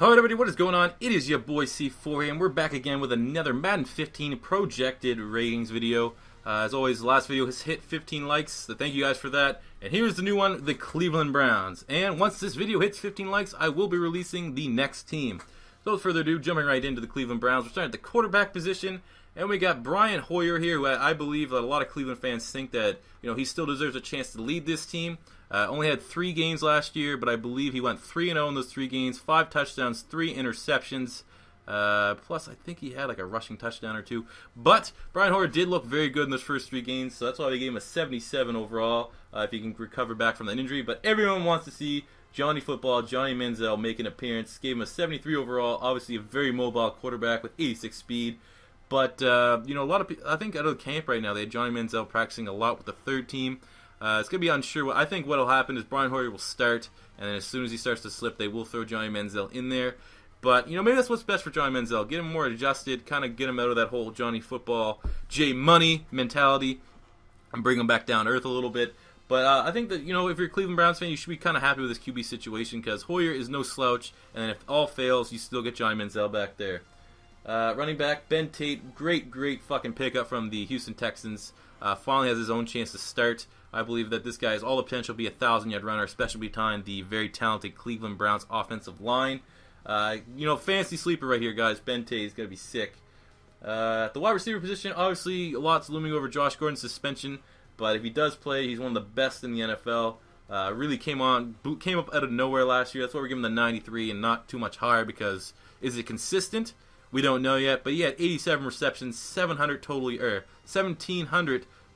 Hello everybody, what is going on? It is your boy C4 here, and we're back again with another Madden 15 projected ratings video. As always, the last video has hit 15 likes, so thank you guys for that. And here's the new one, the Cleveland Browns. And once this video hits 15 likes, I will be releasing the next team. So without further ado, jumping right into the Cleveland Browns, we're starting at the quarterback position. And we got Brian Hoyer here, who I believe that a lot of Cleveland fans think that he still deserves a chance to lead this team. Only had 3 games last year, but I believe he went 3-0 in those 3 games, 5 touchdowns, 3 interceptions. Plus, I think he had like a rushing touchdown or 2. But Brian Hoyer did look very good in those first 3 games, so that's why they gave him a 77 overall if he can recover back from that injury. But everyone wants to see Johnny Football, Johnny Manziel make an appearance. Gave him a 73 overall. Obviously, a very mobile quarterback with 86 speed. But a lot of people, I think out of the camp right now, they had Johnny Manziel practicing a lot with the 3rd team. It's going to be unsure. I think what will happen is Brian Hoyer will start, and then as soon as he starts to slip, they will throw Johnny Manziel in there. But, maybe that's what's best for Johnny Manziel. Get him more adjusted, kind of get him out of that whole Johnny Football, J Money mentality, and bring him back down to earth a little bit. But I think that, if you're a Cleveland Browns fan, you should be kind of happy with this QB situation, because Hoyer is no slouch, and if all fails, you still get Johnny Manziel back there. Running back, Ben Tate, great fucking pickup from the Houston Texans. Finally has his own chance to start. I believe that this guy has all the potential to be a 1,000-yard runner, especially behind the very talented Cleveland Browns offensive line. Fantasy sleeper right here, guys. Ben Tate is going to be sick. At the wide receiver position, obviously, a lot's looming over Josh Gordon's suspension, but if he does play, he's one of the best in the NFL. Really came up out of nowhere last year. That's why we're giving him the 93 and not too much higher, because is it consistent? We don't know yet, but he had 87 receptions, 1,700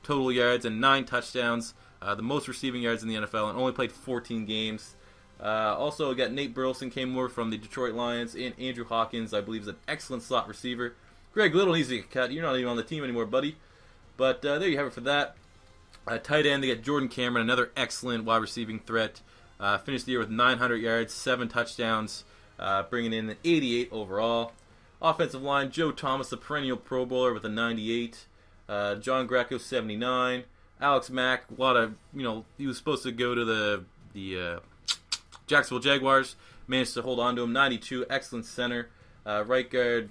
total yards, and 9 touchdowns, the most receiving yards in the NFL, and only played 14 games. Also, we got Nate Burleson came over from the Detroit Lions, and Andrew Hawkins, I believe, is an excellent slot receiver. Greg Little needs to get cut. You're not even on the team anymore, buddy. But there you have it for that. Tight end, they got Jordan Cameron, another excellent wide receiving threat. Finished the year with 900 yards, 7 touchdowns, bringing in an 88 overall. Offensive line, Joe Thomas, the perennial Pro Bowler, with a 98. John Greco, 79. Alex Mack, a lot of, he was supposed to go to the Jacksonville Jaguars. Managed to hold on to him, 92. Excellent center. Right guard,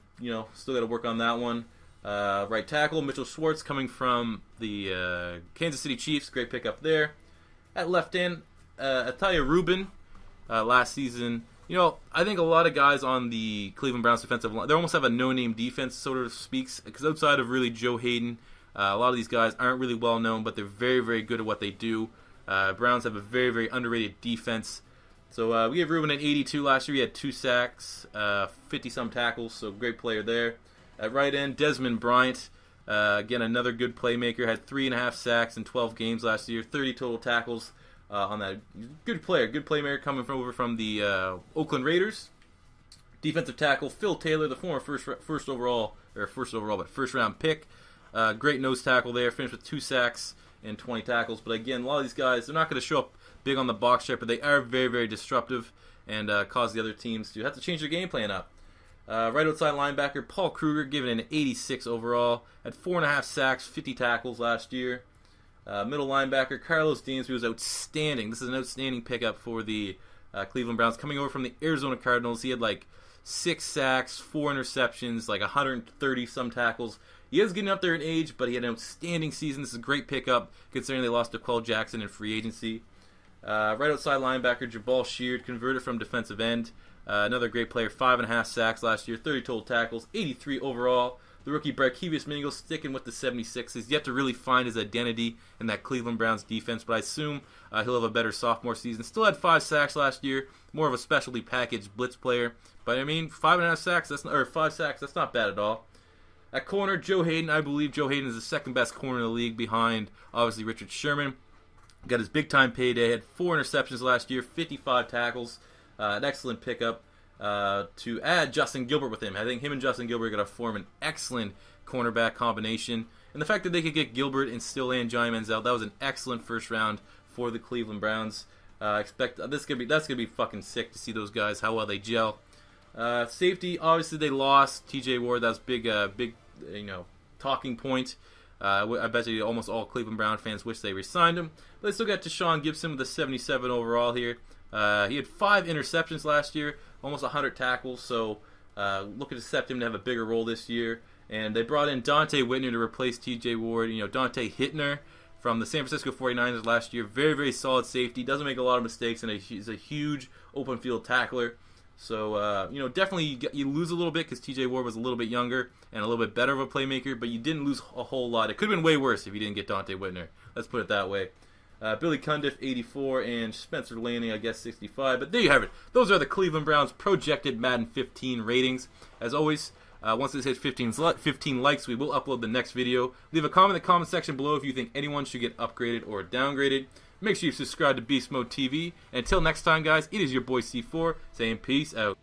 still got to work on that one. Right tackle, Mitchell Schwartz, coming from the Kansas City Chiefs. Great pickup there. At left end, Atalia Rubin, last season. I think a lot of guys on the Cleveland Browns defensive line, they almost have a no-name defense, sort of speaks, because outside of really Joe Haden, a lot of these guys aren't really well-known, but they're very, very good at what they do. Browns have a very, very underrated defense. So we gave Rubin an 82 last year. He had 2 sacks, 50-some tackles, so great player there. At right end, Desmond Bryant, again, another good playmaker, had 3.5 sacks in 12 games last year, 30 total tackles. On that, good player, good playmaker coming over from the Oakland Raiders. Defensive tackle Phil Taylor, the former first round pick. Great nose tackle there. Finished with 2 sacks and 20 tackles. But again, a lot of these guys, they're not going to show up big on the box chart, but they are very, very disruptive and cause the other teams to have to change their game plan up. Right outside linebacker Paul Kruger, given an 86 overall, had 4.5 sacks, 50 tackles last year. Middle linebacker Karlos Dansby was outstanding. This is an outstanding pickup for the Cleveland Browns. Coming over from the Arizona Cardinals, he had like 6 sacks, 4 interceptions, like 130-some tackles. He is getting up there in age, but he had an outstanding season. This is a great pickup, considering they lost to Quell Jackson in free agency. Right outside linebacker Jabal Sheard, converted from defensive end. Another great player, 5.5 sacks last year, 30 total tackles, 83 overall. The rookie Barkevius Mingo sticking with the 76ers. Yet to really find his identity in that Cleveland Browns defense, but I assume he'll have a better sophomore season. Still had 5 sacks last year, more of a specialty package blitz player. But I mean, 5.5 sacks, 5 sacks, that's not bad at all. At corner, Joe Haden. I believe Joe Haden is the 2nd best corner in the league, behind obviously Richard Sherman. Got his big time payday. Had 4 interceptions last year, 55 tackles. An excellent pickup. To add Justin Gilbert with him. I think him and Justin Gilbert are going to form an excellent cornerback combination. And the fact that they could get Gilbert and still land Johnny Manziel, that was an excellent first round for the Cleveland Browns. Expect that's gonna be fucking sick to see those guys, how well they gel. Safety, obviously they lost TJ Ward. That was big talking point. I bet you almost all Cleveland Brown fans wish they re-signed him. But they still got Deshaun Gibson with a 77 overall here. He had 5 interceptions last year, almost 100 tackles, so looking to set him to have a bigger role this year. And they brought in Donte Whitner to replace T.J. Ward. You know, Donte Whitner from the San Francisco 49ers last year, very, very solid safety, doesn't make a lot of mistakes, and he's a huge open field tackler. So, you know, definitely you lose a little bit because T.J. Ward was a little bit younger and a little bit better of a playmaker, but you didn't lose a whole lot. It could have been way worse if you didn't get Donte Whitner. Let's put it that way. Billy Cundiff, 84, and Spencer Lanning, I guess, 65. But there you have it. Those are the Cleveland Browns' projected Madden 15 ratings. As always, once this hits 15 likes, we will upload the next video. Leave a comment in the comment section below if you think anyone should get upgraded or downgraded. Make sure you subscribe to Beast Mode TV. And until next time, guys, it is your boy C4 saying peace out.